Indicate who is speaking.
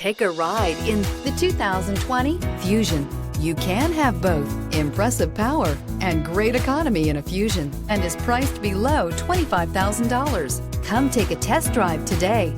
Speaker 1: Take a ride in the 2020 Fusion. You can have both impressive power and great economy in a Fusion, and is priced below $25,000. Come take a test drive today.